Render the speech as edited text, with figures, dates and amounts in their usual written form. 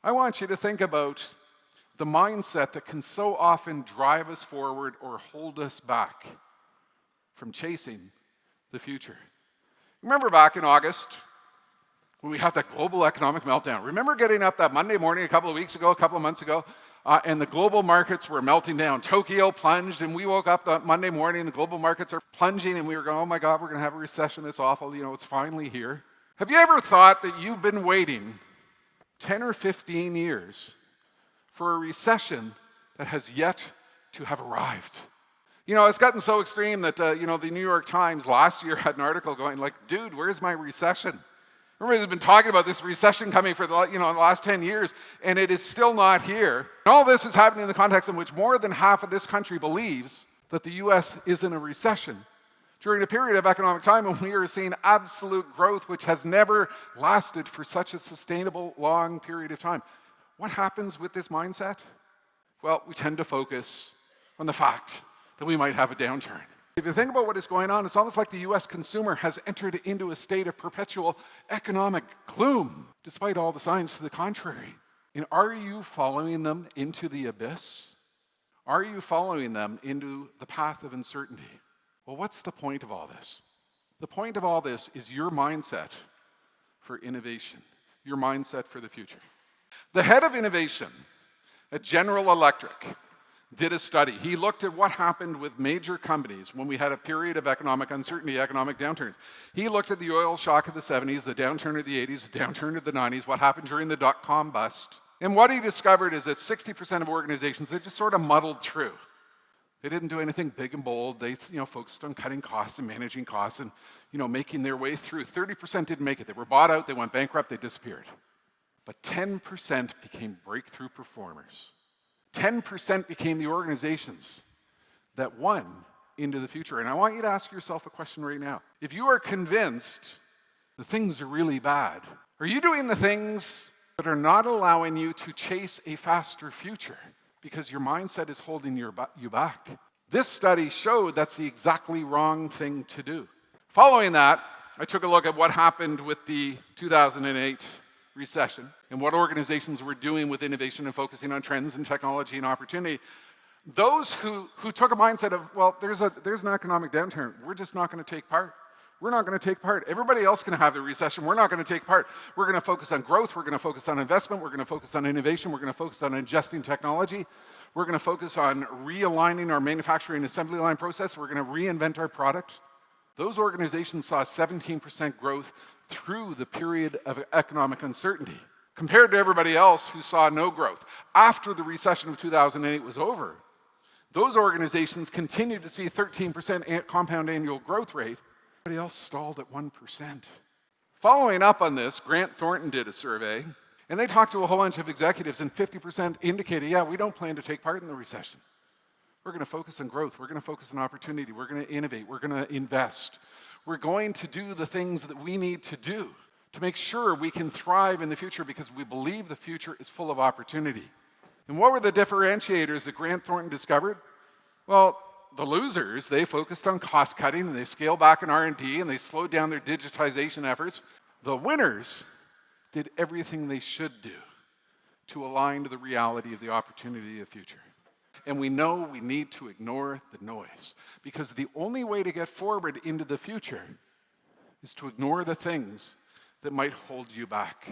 I want you to think about the mindset that can so often drive us forward or hold us back from chasing the future. Remember back in August when we had that global economic meltdown? Remember getting up that Monday morning a couple of months ago, and the global markets were melting down. Tokyo plunged, and we woke up that Monday morning, and the global markets are plunging, and we were going, oh my God, we're going to have a recession. It's awful. It's finally here. Have you ever thought that you've been waiting 10 or 15 years for a recession that has yet to have arrived? It's gotten so extreme that, the New York Times last year had an article going like, dude, where's my recession? Everybody's been talking about this recession coming for the last 10 years, and it is still not here. And all this is happening in the context in which more than half of this country believes that the U.S. is in a recession during a period of economic time when we are seeing absolute growth which has never lasted for such a sustainable, long period of time. What happens with this mindset? Well, we tend to focus on the fact that we might have a downturn. If you think about what is going on, it's almost like the U.S. consumer has entered into a state of perpetual economic gloom, despite all the signs to the contrary. And are you following them into the abyss? Are you following them into the path of uncertainty? Well, what's the point of all this? The point of all this is your mindset for innovation, your mindset for the future. The head of innovation at General Electric did a study. He looked at what happened with major companies when we had a period of economic uncertainty, economic downturns. He looked at the oil shock of the 70s, the downturn of the 80s, the downturn of the 90s, what happened during the dot-com bust. And what he discovered is that 60% of organizations, they just sort of muddled through. They didn't do anything big and bold. They focused on cutting costs and managing costs and making their way through. 30% didn't make it. They were bought out, they went bankrupt, they disappeared. But 10% became breakthrough performers. 10% became the organizations that won into the future. And I want you to ask yourself a question right now. If you are convinced that things are really bad, are you doing the things that are not allowing you to chase a faster future because your mindset is holding you back? This study showed that's the exactly wrong thing to do. Following that, I took a look at what happened with the 2008 recession and what organizations were doing with innovation and focusing on trends and technology and opportunity. Those who took a mindset of, well, there's an economic downturn, we're just not going to take part. We're not going to take part. Everybody else can have the recession. We're not going to take part. We're going to focus on growth. We're going to focus on investment. We're going to focus on innovation. We're going to focus on ingesting technology. We're going to focus on realigning our manufacturing assembly line process. We're going to reinvent our product. Those organizations saw 17% growth through the period of economic uncertainty, compared to everybody else who saw no growth. After the recession of 2008 was over, those organizations continued to see 13% compound annual growth rate. Everybody else stalled at 1%. Following up on this, Grant Thornton did a survey, and they talked to a whole bunch of executives, and 50% indicated, yeah, we don't plan to take part in the recession. We're going to focus on growth. We're going to focus on opportunity. We're going to innovate. We're going to invest. We're going to do the things that we need to do to make sure we can thrive in the future because we believe the future is full of opportunity. And what were the differentiators that Grant Thornton discovered? Well, the losers, they focused on cost cutting and they scaled back in R&D and they slowed down their digitization efforts. The winners did everything they should do to align to the reality of the opportunity of the future. And we know we need to ignore the noise because the only way to get forward into the future is to ignore the things that might hold you back.